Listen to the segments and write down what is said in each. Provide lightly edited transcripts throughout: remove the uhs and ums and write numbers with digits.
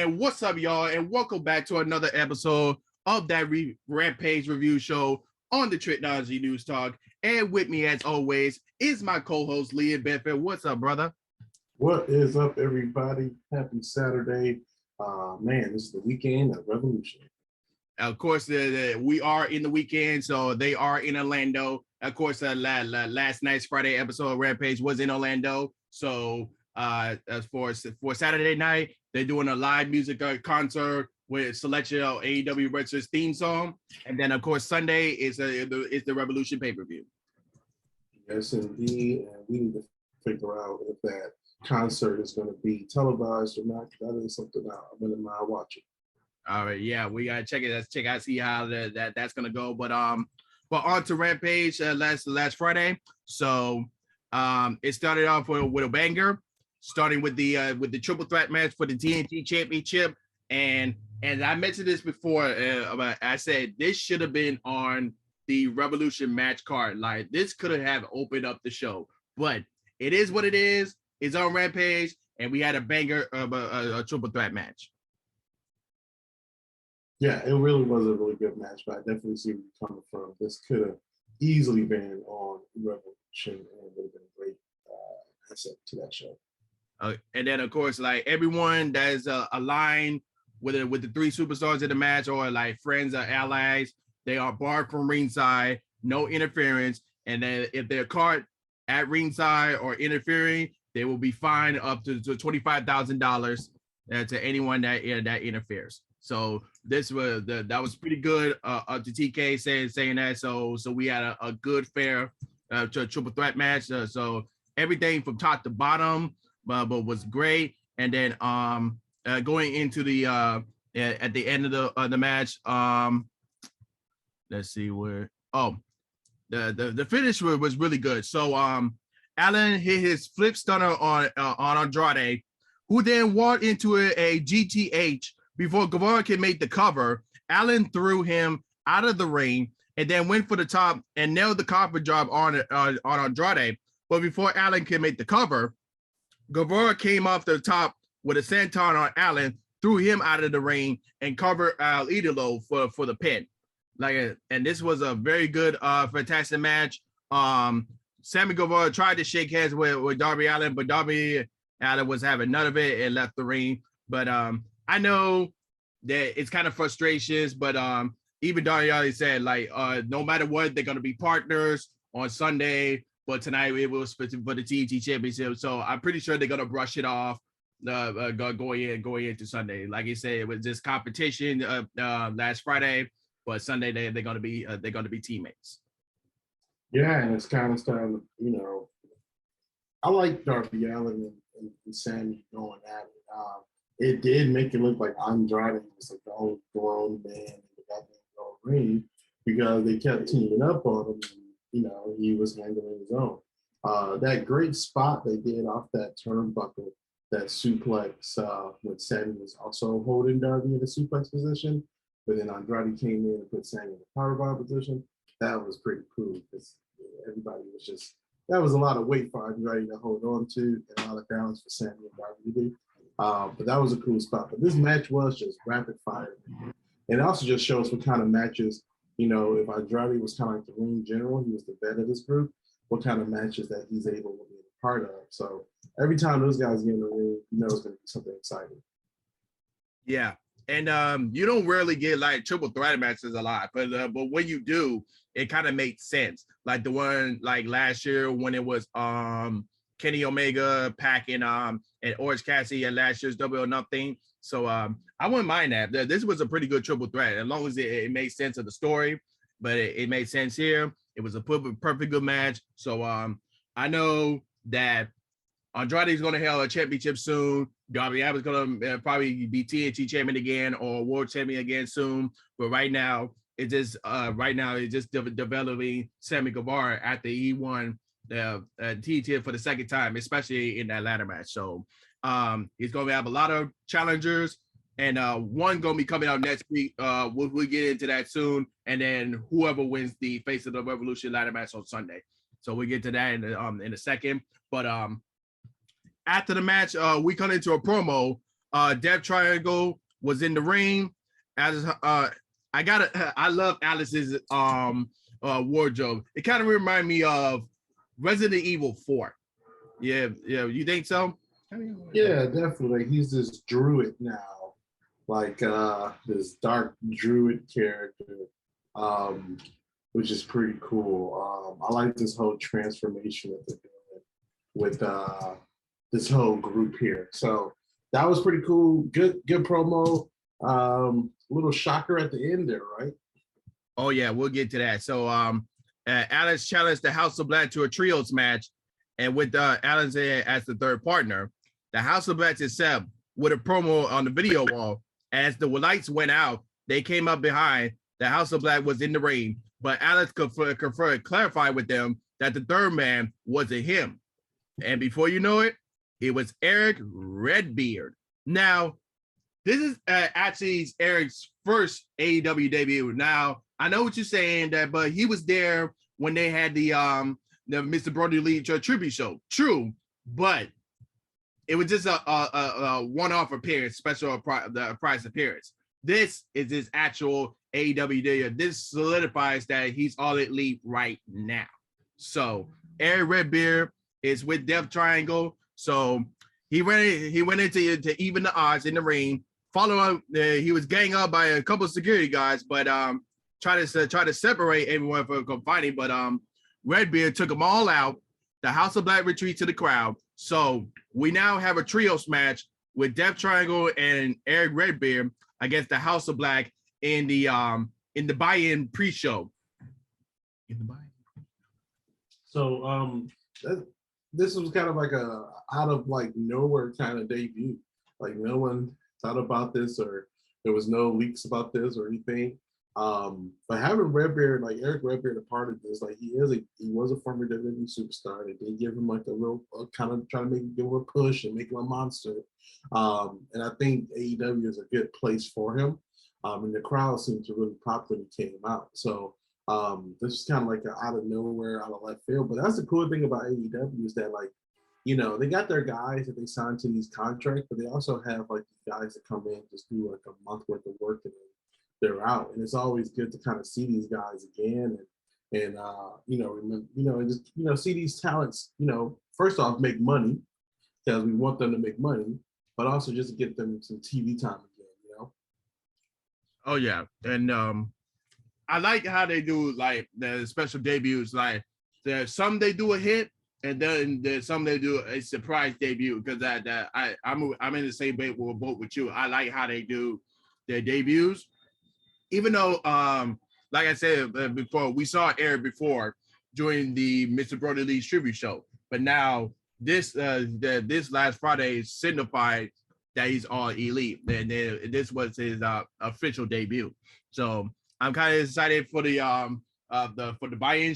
And what's up, y'all? And welcome back to another episode of that Rampage review show on the Tricology News Talk. And with me, as always, is my co-host, Leland Benford. What's up, brother? What is up, everybody? Happy Saturday. Man, this is the weekend of Revolution. Of course, we are in the weekend, so they are in Orlando. Of course, last night's Friday episode of Rampage was in Orlando. So as for Saturday night, they're doing a live music concert with selection of AEW Wrestlers theme song. And then, of course, Sunday is the Revolution pay-per-view. Yes, indeed. And we need to figure out if that concert is going to be televised or not. That is something I'm going to mind watching. All right, yeah, we gotta check it. Let's check out, see how that's gonna go. But on to Rampage last Friday. So it started off with a banger, starting with the triple threat match for the TNT Championship. And I mentioned this before. I said this should have been on the Revolution match card. Like this could have opened up the show, but it is what it is. It's on Rampage, and we had a banger of a triple threat match. Yeah, it really was a really good match, but I definitely see where you're coming from. This could have easily been on Revolution and would have been a great asset to that show. And then, of course, like everyone that is aligned with the three superstars in the match, or like friends or allies, they are barred from ringside, no interference. And then if they're caught at ringside or interfering, they will be fined up to $25,000 to anyone that interferes. So this was that was pretty good up to TK saying that. So we had a good fair triple threat match. So everything from top to bottom, but was great. And then going into the at the end of the match, let's see where the finish was really good. So Allen hit his flip stunner on Andrade, who then walked into a GTH. Before Guevara can make the cover, Allen threw him out of the ring and then went for the top and nailed the cover job on Andrade. But before Allen can make the cover, Guevara came off the top with a senton on Allen, threw him out of the ring, and covered Al Idolo for the pin. And this was a very good, fantastic match. Sammy Guevara tried to shake hands with Darby Allin, but Darby Allin was having none of it and left the ring. But I know that it's kind of frustrations, but even Darby Allin said, like, no matter what, they're going to be partners on Sunday, but tonight it was for the TNT Championship. So I'm pretty sure they're going to brush it off going into Sunday. Like you said, it was just competition last Friday, but Sunday they're going to be teammates. Yeah, and it's kind of starting, I like Darby Allin and Sammy going at it. It did make it look like Andrade was like the only grown man in the goddamn ring because they kept teaming up on him. And, he was handling his own. That great spot they did off that turnbuckle, that suplex, when Sammy was also holding Darby in the suplex position, but then Andrade came in and put Sammy in the powerbomb position. That was pretty cool because everybody was just, that was a lot of weight for Andrade to hold on to and a lot of balance for Sammy and Darby to do. But that was a cool spot. But this match was just rapid fire. And it also just shows what kind of matches, if Andrade was kind of like the ring general, he was the vet of this group, what kind of matches that he's able to be a part of. So every time those guys get in the ring, it's going to be something exciting. Yeah. And you don't rarely get like triple threat matches a lot, but when you do, it kind of makes sense. Like the one like last year when it was Kenny Omega, Pac, and Orange Cassidy at last year's Double or Nothing. So I wouldn't mind that. This was a pretty good triple threat, as long as it made sense of the story. But it made sense here. It was a perfect good match. So I know that Andrade's going to have a championship soon. Darby Allin's going to probably be TNT champion again or world champion again soon. But right now, it's just developing Sammy Guevara after he won the TNT for the second time, especially in that ladder match. So he's going to have a lot of challengers, and one going to be coming out next week. We'll get into that soon, and then whoever wins the Face of the Revolution ladder match on Sunday. So we'll get to that in a second. But after the match, we cut into a promo Death Triangle was in the ring. As I love Alice's wardrobe. It kind of remind me of Resident Evil 4. Yeah, you think so? Yeah, definitely. He's this druid now, like this dark druid character, um, which is pretty cool. I like this whole transformation that they're doing with this whole group here. So that was pretty cool. Good promo. Little shocker at the end there, right? Oh yeah, we'll get to that. So Alice challenged the House of Black to a trios match, and with Alice as the third partner, the House of Black itself with a promo on the video wall. As the lights went out, they came up behind. The House of Black was in the ring, but Alice clarified with them that the third man wasn't him. And before you know it, it was Eric Redbeard. Now, this is actually Eric's first AEW debut. Now, I know what you're saying, but he was there when they had the Mr. Brody Lee tribute show. True, but it was just a one-off appearance, special prize appearance. This is his actual AEW debut. This solidifies that he's All Elite right now. So Eric Redbeard is with Death Triangle. So he went into to even the odds in the ring. Follow up, he was ganged up by a couple of security guys, but try to separate everyone from fighting. But Redbeard took them all out. The House of Black retreat to the crowd. So we now have a trios match with Death Triangle and Eric Redbeard against the House of Black in the buy-in pre-show. In the buy-in. So this was kind of like a out of like nowhere kind of debut. Like no one thought about this, or there was no leaks about this or anything. But having Redbeard, like Eric Redbeard, a part of this, like he was a former WWE superstar. They did give him like a little kind of try to give him a push and make him a monster. And I think AEW is a good place for him. And the crowd seemed to really pop when he came out. So this is kind of like an out of nowhere, out of left field. But that's the cool thing about AEW is that like, you know, they got their guys that they signed to these contracts, but they also have like these guys that come in just do like a month worth of work and they're out. And it's always good to kind of see these guys again and you know, and just, you know, see these talents, you know, first off, make money because we want them to make money, but also just to get them some TV time again, you know? Oh yeah. And I like how they do like the special debuts. Like there's some they do a hit, and then there's some they do a surprise debut. Because I'm in the same boat with you. I like how they do their debuts, even though like I said before, we saw Eric before during the Mr. Brody Lee tribute show, but now this last Friday signified that he's All Elite, and this was his official debut. So I'm kind of excited for the buy-in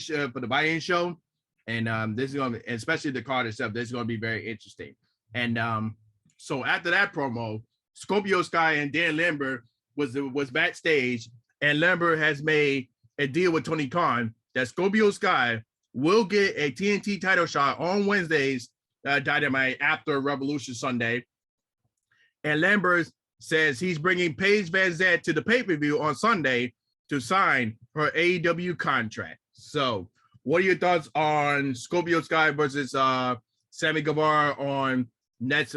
show, and this is going to, especially the card itself. This is going to be very interesting. And so after that promo, Scorpio Sky and Dan Lambert was backstage, and Lambert has made a deal with Tony Khan that Scorpio Sky will get a TNT title shot on Wednesday's Dynamite after Revolution Sunday, and Lambert says he's bringing Paige Van Zant to the pay-per-view on Sunday to sign her AEW contract. So what are your thoughts on Scorpio Sky versus Sammy Guevara on next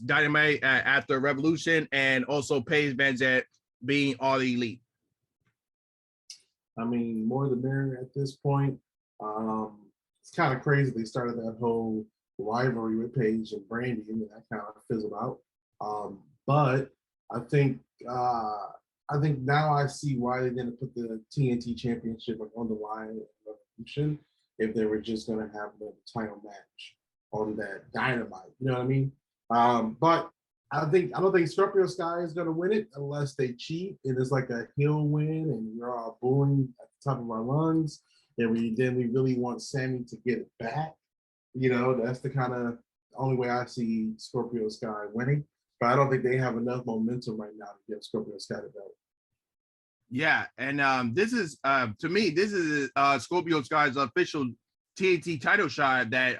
Dynamite after Revolution, and also Paige Van Zant being All Elite? I mean, more the merrier at this point. It's kind of crazy they started that whole rivalry with Paige and Brandy, and that kind of fizzled out. But I think now I see why they didn't put the TNT Championship on the line at Revolution if they were just going to have the title match on that Dynamite. You know what I mean? But I don't think Scorpio Sky is going to win it unless they cheat and it's like a heel win and we're all booing at the top of our lungs. And we really want Sammy to get it back. You know, that's the kind of only way I see Scorpio Sky winning. But I don't think they have enough momentum right now to give Scorpio Sky the belt. Yeah, and this is to me, this is Scorpio Sky's official TNT title shot that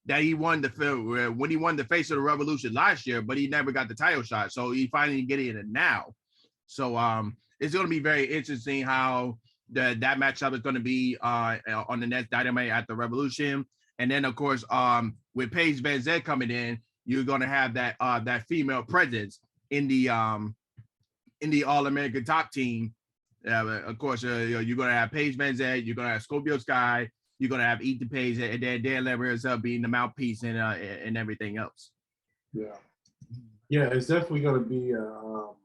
that he won when he won the Face of the Revolution last year, but he never got the title shot. So he finally getting it now. So it's going to be very interesting how that matchup is going to be on the next Dynamite at the Revolution. And then of course with Paige Van Zant coming in, you're going to have that female presence in the All-American top team. Of course, you're going to have Paige Van Zant, you're going to have Scorpio Sky, you're going to have Ethan Page, and then Dan Lambert is being the mouthpiece and everything else. Yeah, it's definitely going to be an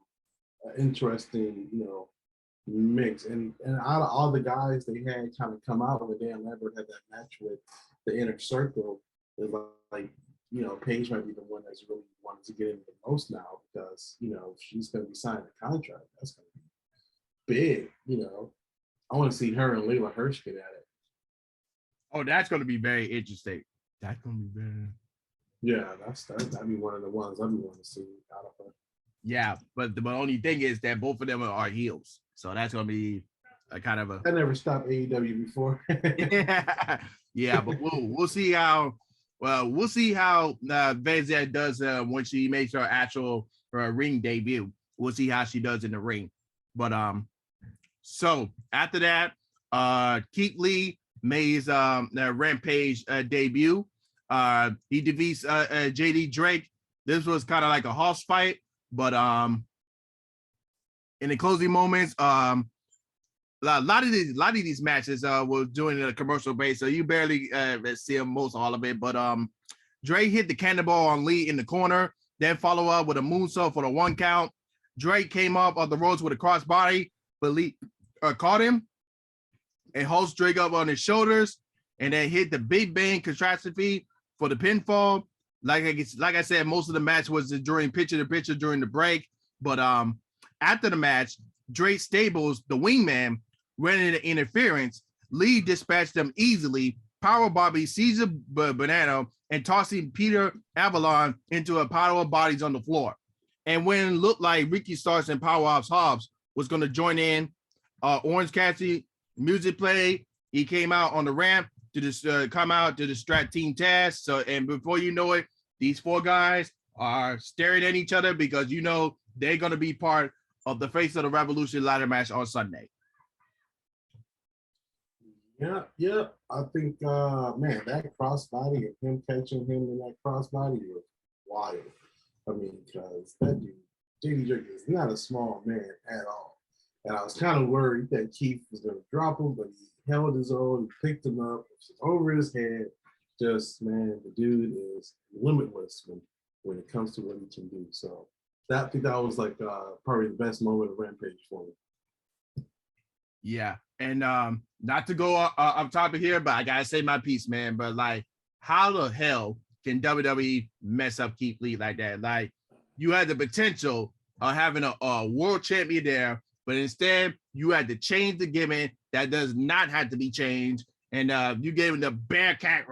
interesting, mix. And out of all the guys they had kind of come out with, Dan Lambert had that match with the Inner Circle. It's like, Paige might be the one that's really wanted to get in the most now because, she's going to be signing a contract. That's going to be big, I want to see her and Layla Hirsch get at it. Oh, that's going to be very interesting. That's going to be very... Yeah, that'd be one of the ones I'd be wanting to see out of her. Yeah, but the only thing is that both of them are heels. So that's going to be a kind of a... That never stopped AEW before. Yeah, but we'll see how... Well, we'll see how Van Zant does when she makes her actual ring debut. We'll see how she does in the ring. But so after that, Keith Lee made his Rampage debut. He defeats JD Drake. This was kind of like a house fight, but in the closing moments, a lot of these matches were doing a commercial base, so you barely see them most all of it. But Drake hit the cannonball on Lee in the corner, then follow up with a moonsault for the 1 count. Drake came up on the ropes with a crossbody, but Lee caught him and holds Drake up on his shoulders, and then hit the Big Bang catastrophe for the pinfall. Like I said, most of the match was during picture-to-picture during the break, but after the match, Drake Stables, the wingman, ran into interference. Lee dispatched them easily, power Bobby Caesar Banana, and tossing Peter Avalon into a pile of bodies on the floor. And when it looked like Ricky Starks and Powerhouse Hobbs was going to join in, Orange Cassidy music played. He came out on the ramp to distract Team Taz. So, and before you know it, these 4 guys are staring at each other because they're going to be part of the Face of the Revolution ladder match on Sunday. Yeah. I think, man, that crossbody and him catching him in that crossbody was wild. I mean, because that dude, JD Drake, is not a small man at all. And I was kind of worried that Keith was going to drop him, but he held his own, he picked him up over his head. Just, man, the dude is limitless when it comes to what he can do. So I think that was like probably the best moment of Rampage for me. Yeah, and not to go up top of here, but I gotta say my piece, man. But like, how the hell can WWE mess up Keith Lee like that? Like, you had the potential of having a world champion there, but instead you had to change the gimmick that does not have to be changed, and you gave him the Bearcat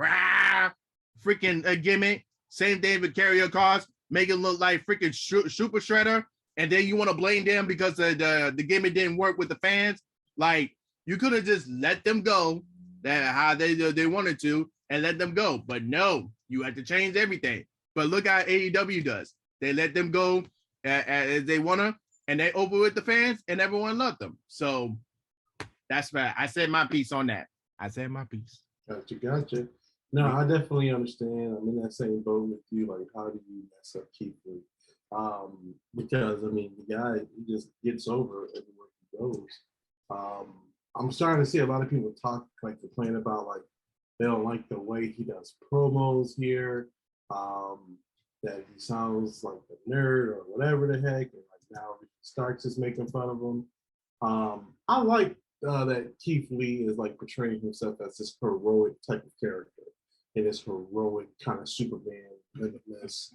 freaking gimmick. Same thing with Carrier Cross, make it look like freaking Super Shredder, and then you want to blame them because the gimmick didn't work with the fans. Like, you could have just let them go how they wanted to and let them go. But no, you had to change everything. But look how AEW does. They let them go as they want to, and they over with the fans, and everyone loved them. So that's right. I said my piece on that. I said my piece. Gotcha. No, I definitely understand. I'm in that same boat with you. Like, how do you mess up Keith Lee? Because, I mean, the guy, he just gets over everywhere he goes. I'm starting to see a lot of people complain about, like, they don't like the way he does promos here, that he sounds like a nerd or whatever the heck, and like now Starks is making fun of him. I like that Keith Lee is like portraying himself as this heroic type of character in this heroic kind of Superman limitless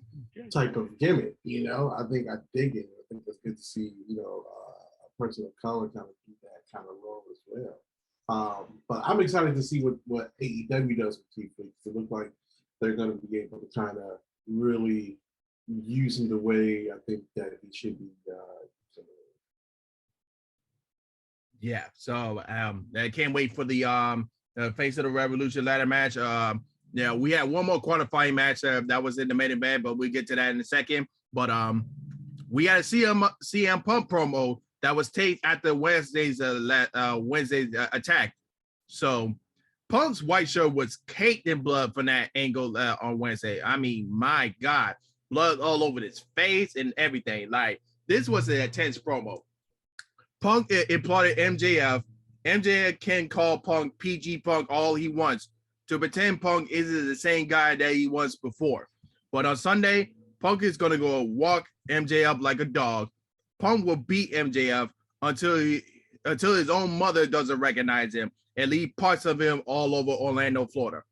type of gimmick. I think I dig it. I think it's good to see a person of color kind of do that kind of role as well. But I'm excited to see what AEW does with Keith Lee. It looks like they're going to be able to kind of really use him the way I think that he should be. Yeah, so I can't wait for the Face of the Revolution ladder match. Yeah, we had one more qualifying match that was in the main event, but we'll get to that in a second. But we had a CM Punk promo that was taped after Wednesday's attack. So Punk's white shirt was caked in blood from that angle on Wednesday. I mean, my God, blood all over his face and everything. Like, this was an intense promo. Punk applauded MJF. MJF can call Punk PG Punk all he wants to pretend Punk isn't the same guy that he was before. But on Sunday, Punk is going to go walk MJF like a dog. Punk will beat MJF until his own mother doesn't recognize him and leave parts of him all over Orlando, Florida.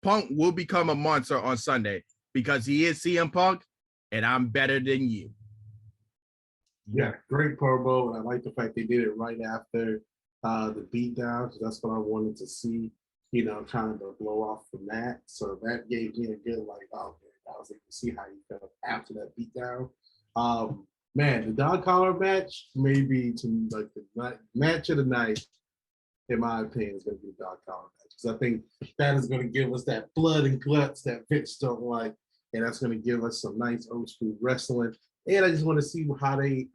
Punk will become a monster on Sunday because he is CM Punk, and I'm better than you. Yeah, great promo. And I like the fact they did it right after the beatdown, because that's what I wanted to see, you know, kind of the blow off from that. So that gave me a good, like, oh, man, I was able to see how he felt after that beatdown. Man, the dog collar match, maybe to like the match of the night, in my opinion, is going to be the dog collar match. Because I think that is going to give us that blood and guts that Vince don't like. And that's going to give us some nice old school wrestling. And I just want to see how they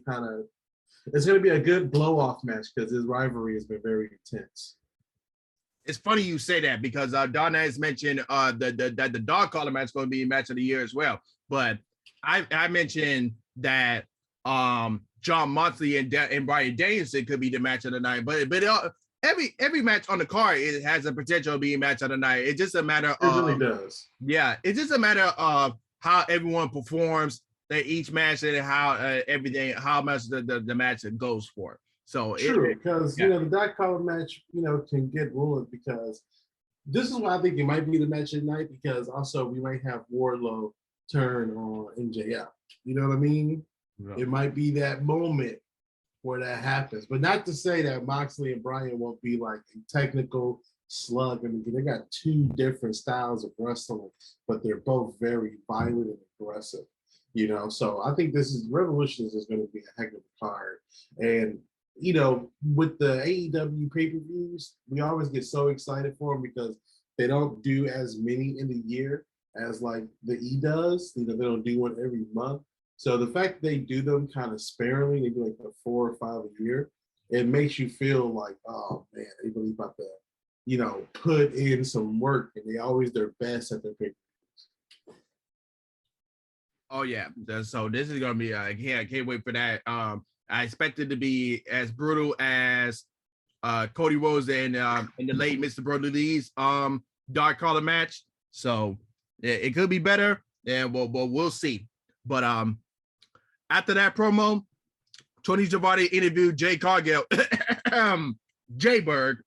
kind of, it's going to be a good blow off match because his rivalry has been very intense. It's funny you say that because Donna has mentioned that the dog collar match is going to be a match of the year as well. But I mentioned that John Moxley and Bryan Danielson could be the match of the night. But every match on the card has a potential to be a match of the night. It's just a matter of, it really does. Yeah, it's just a matter of how everyone performs each match and how everything, how much the match goes for. So true, because you know the dog collar match, you know, can get ruined because this is why I think it might be the match of the night, because also we might have Wardlow turn on MJF. You know what I mean? Yeah. It might be that moment where that happens, but not to say that Moxley and Bryan won't be like a technical slug. I mean, they got two different styles of wrestling, but they're both very violent and aggressive. You know, so I think Revolutions is going to be a heck of a card. And, you know, with the AEW pay-per-views, we always get so excited for them because they don't do as many in the year as like the E does. You know, they don't do one every month. So the fact they do them kind of sparingly, they do like 4 or 5 a year, it makes you feel like, oh man, they really about to, you know, put in some work, and they always their best at their pay-per-views. Oh yeah, so this is gonna be I can't wait for that. I expect it to be as brutal as Cody Rhodes and the late Mr. Brody Lee's dark collar match. So it could be better, and we'll see. But after that promo, Tony Giovanni interviewed Jay Cargill, Jay Berg,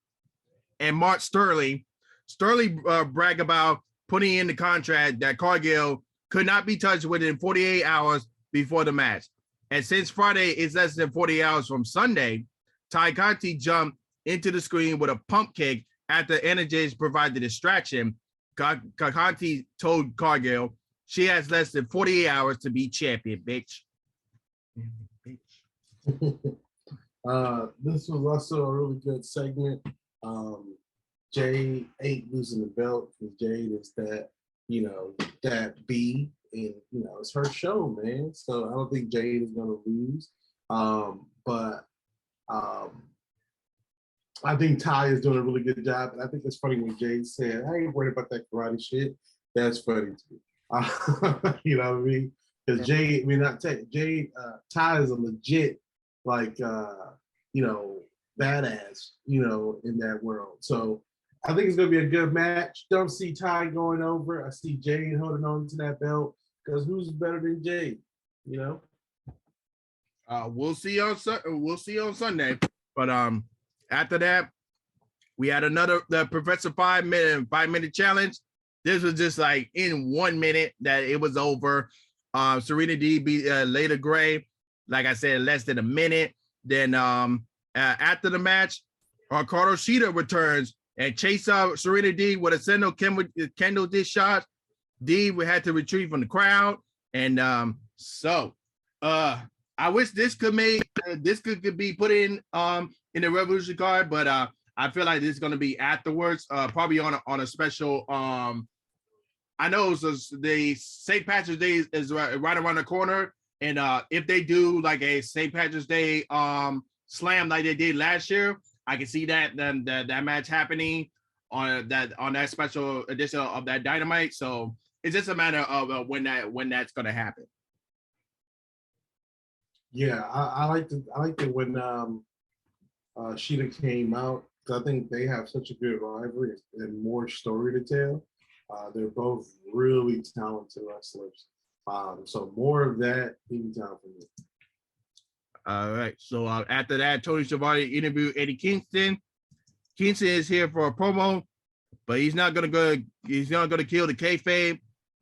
and Mark Sterling. Sterling bragged about putting in the contract that Cargill could not be touched within 48 hours before the match. And since Friday is less than 40 hours from Sunday, Ty Conti jumped into the screen with a pump kick after Energies provided distraction. Conti told Cargill, she has less than 48 hours to be champion, bitch. This was also a really good segment. Jade ain't losing the belt because Jade is that, you know, that B, and you know, it's her show, man. So I don't think Jade is gonna lose. But I think Ty is doing a really good job. And I think it's funny when Jade said, I ain't worried about that karate shit. That's funny to me. You know what I mean? Because Jade, I mean, Jade, Ty is a legit, like, you know, badass, you know, in that world. So I think it's going to be a good match. Don't see Ty going over. I see Jade holding on to that belt because who's better than Jade, you know? We'll see on Sunday. But after that, we had the Professor 5-minute challenge. This was just like in 1 minute that it was over. Serena D beat Leda Gray, like I said, less than a minute. Then after the match, Ricardo Shida returns and chase out Serena D with a single Kendall dish shot. D had to retreat from the crowd. And I wish this could be put in the Revolution card, but I feel like this is gonna be afterwards, probably on a special. I know the St. Patrick's Day is right around the corner, and if they do like a St. Patrick's Day slam like they did last year, I can see that that match happening on that special edition of that Dynamite. So it's just a matter of when that's gonna happen. Yeah, I like it when Sheeta came out, because I think they have such a good rivalry and more story to tell. They're both really talented wrestlers. So more of that anytime for me. All right. So after that, Tony Schiavone interviewed Eddie Kingston. Kingston is here for a promo, but he's not gonna kill the kayfabe,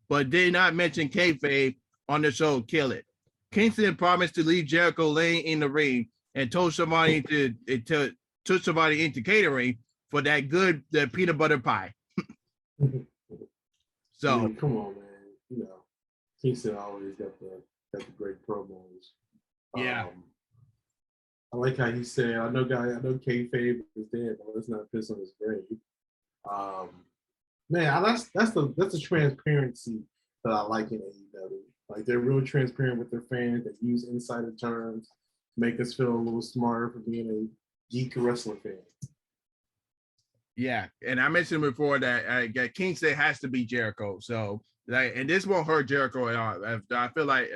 but did not mention kayfabe on the show. Kill it. Kingston promised to leave Jericho laying in the ring and told Schiavone to Schiavone into catering for that the peanut butter pie. So I mean, come on, man. You know, Kingston always got the great promos. Yeah. I like how he said, I know kayfabe is dead, but let's not piss on his grave. Man, that's the transparency that I like in AEW. Like, they're real transparent with their fans. They use insider terms to make us feel a little smarter for being a geek wrestling fan. Yeah, and I mentioned before that Kingston has to beat Jericho. So, and this won't hurt Jericho at all. I feel like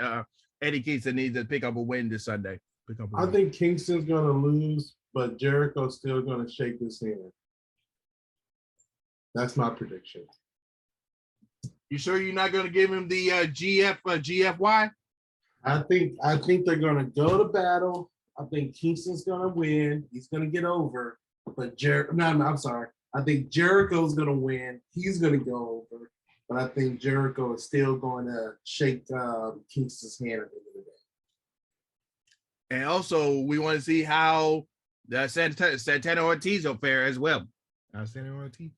Eddie Kingston needs to pick up a win this Sunday. I think Kingston's gonna lose, but Jericho's still gonna shake his hand. That's my prediction. You sure you're not gonna give him the GFY? I think they're gonna go to battle. I think Kingston's gonna win. He's gonna get over. But I'm sorry. I think Jericho's gonna win. He's gonna go over. But I think Jericho is still going to shake Kingston's hand at the end of the day. And also, we want to see how the Santana Ortiz will fare as well. Santana Ortiz.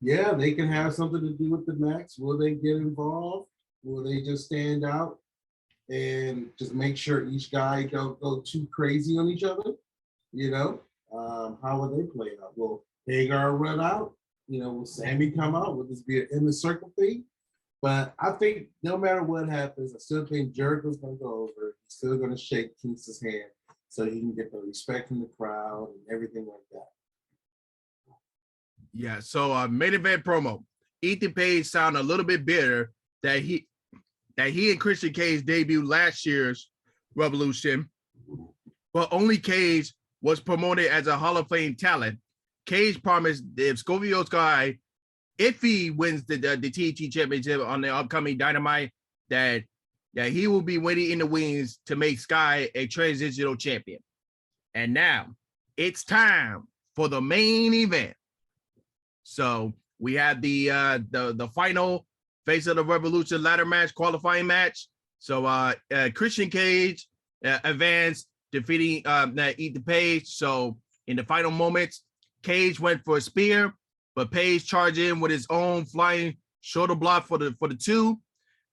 Yeah, they can have something to do with the match. Will they get involved? Will they just stand out and just make sure each guy don't go too crazy on each other? You know, how will they play out? Will Hagar run out? You know, will Sammy come out? Will this be an in the circle thing? But I think no matter what happens, I still think Jericho's going to go over. He's still going to shake Kingston's hand so he can get the respect from the crowd and everything like that. Yeah, so main event promo. Ethan Page sounded a little bit bitter that he and Christian Cage debuted last year's Revolution, but only Cage was promoted as a Hall of Fame talent. Cage promised if Scorpio Sky, if he wins the TNT Championship on the upcoming Dynamite, that he will be waiting in the wings to make Sky a transitional champion. And now it's time for the main event. So we have the final Face of the Revolution ladder match, qualifying match. So Christian Cage advanced, defeating Ethan Page. So in the final moments, Cage went for a spear, but Page charged in with his own flying shoulder block for the two.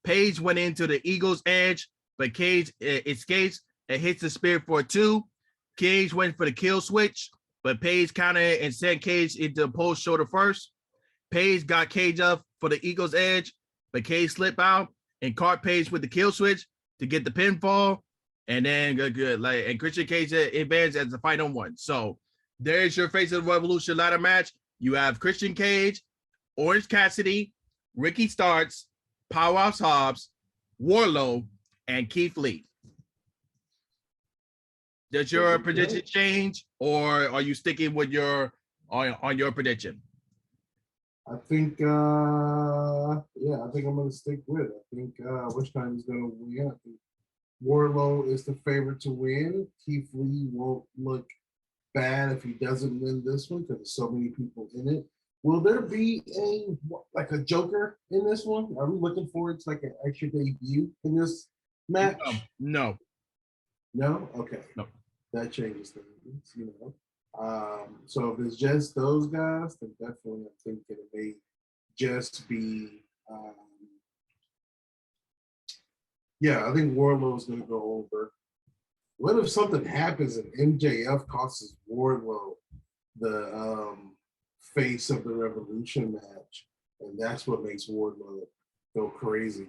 Page went into the Eagle's Edge, but Cage escapes and hits the spear for a two. Cage went for the kill switch, but Page countered and sent Cage into the post shoulder first. Page got Cage up for the Eagle's Edge, but Cage slipped out and caught Page with the kill switch to get the pinfall. And then and Christian Cage advanced as the final one. So there's your Face of the Revolution ladder match. You have Christian Cage, Orange Cassidy, Ricky Starks, Powerhouse Hobbs, Wardlow, and Keith Lee. Does your prediction change, or are you sticking with on your prediction? I think, I think I'm going to stick with it. I think which time is going to win. I think Wardlow is the favorite to win. Keith Lee won't look bad if he doesn't win this one because there's so many people in it. Will there be a Joker in this one? Are we looking forward to like an extra debut in this match? No. No? Okay. No. That changes things, you know. So if it's just those guys, then definitely I think it may just be I think Wardlow's gonna go over. What if something happens and MJF causes Wardlow the face of the Revolution match, and that's what makes Wardlow go crazy.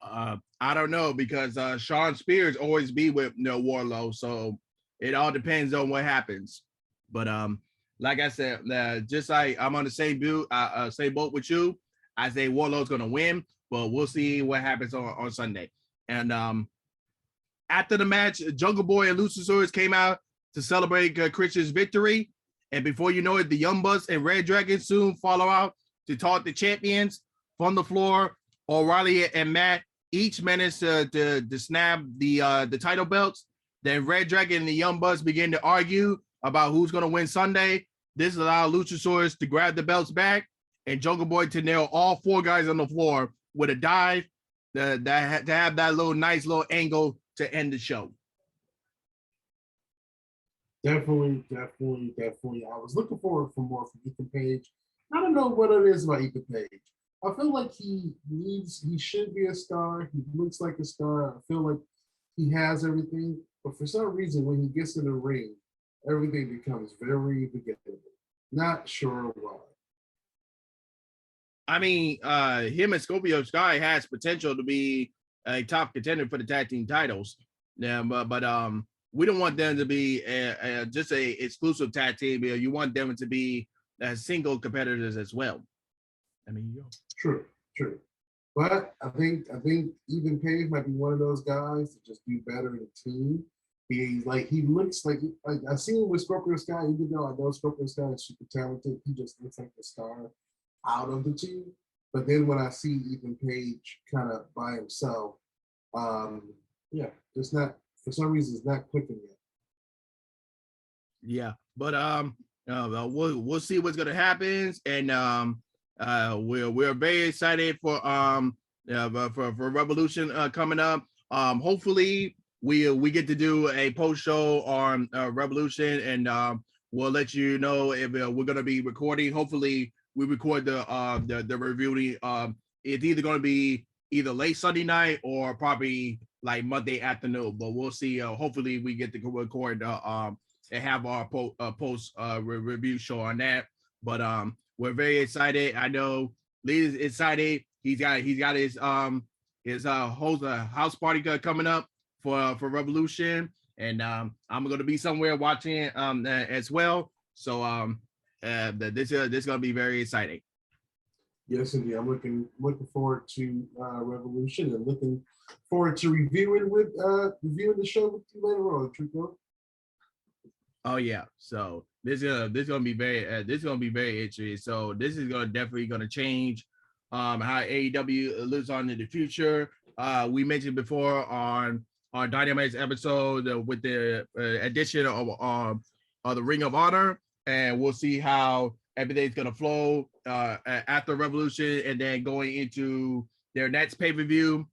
I don't know, because Sean Spears always be with Wardlow, so it all depends on what happens. But like I said, just like I'm on the same boat with you, I say Wardlow's gonna win, but we'll see what happens on Sunday. And after the match, Jungle Boy and Luchasaurus came out to celebrate Christian's victory, and before you know it, the Young Bucks and Red Dragon soon follow out to talk the champions from the floor. O'Reilly and Matt each managed to snap the title belts. Then Red Dragon and the Young Bucks begin to argue about who's going to win Sunday. This allowed Luchasaurus to grab the belts back and Jungle Boy to nail all four guys on the floor with a dive to have that nice little angle to end the show. Definitely. I was looking forward for more from Ethan Page. I don't know what it is about Ethan Page. I feel like he should be a star. He looks like a star. I feel like he has everything, but for some reason, when he gets in the ring, everything becomes very forgettable. Not sure why. I mean, him and Scorpio Sky has potential to be a top contender for the tag team titles. Yeah, but we don't want them to be just a exclusive tag team. You want them to be single competitors as well. I mean, True. But I think Ethan Page might be one of those guys to just do better in a team. He looks like I've seen him with Scorpio Sky. Even though I know Scorpio Sky is super talented, he just looks like the star out of the two. But then when I see Ethan Page kind of by himself, just not, for some reason, it's not clicking yet. Yeah, but we'll see what's gonna happen, and we're very excited for Revolution coming up. Hopefully we get to do a post show on Revolution, and we'll let you know if we're gonna be recording. Hopefully we record the review. It's either gonna be either late Sunday night or probably like Monday afternoon, but we'll see. Hopefully we get to record and have our post review show on that. But we're very excited. I know Lee's excited. He's got his house party coming up for Revolution, and I'm gonna be somewhere watching as well. So this is gonna be very exciting. Yes, indeed. I'm looking forward to Revolution, and looking forward to reviewing the show with you later on, Trico. Oh yeah, so this is gonna be very interesting. So this is definitely gonna change how AEW lives on in the future. We mentioned before on our Dynamite episode with the addition of the Ring of Honor, and we'll see how everything's gonna flow after Revolution, and then going into their next pay-per-view,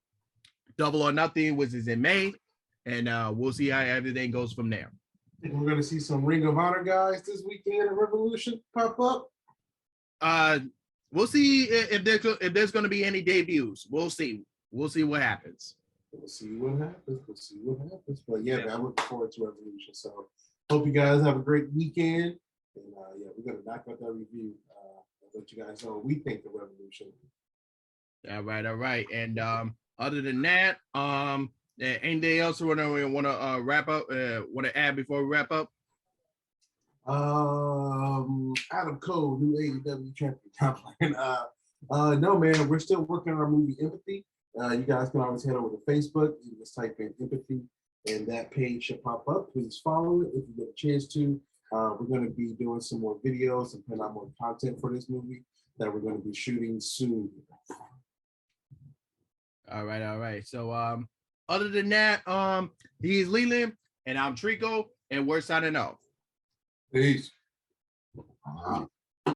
Double or Nothing, which is in May, and we'll see how everything goes from there. Think we're going to see some Ring of Honor guys this weekend at Revolution pop up? We'll see if there's going to be any debuts. We'll see what happens. We'll see what happens. But yeah, man, I'm looking forward to Revolution. So hope you guys have a great weekend. And we're going to knock out that review. I'll let you guys know what we think of Revolution. All right. And other than that, anything else you want to wrap up? Want to add before we wrap up? Adam Cole, new AEW champion. No, man, we're still working on our movie Empathy. You guys can always head over to Facebook and just type in Empathy, and that page should pop up. Please follow it if you get a chance to. We're going to be doing some more videos and putting out more content for this movie that we're going to be shooting soon. All right. So other than that, he's Leland and I'm Trico, and we're signing off. Peace.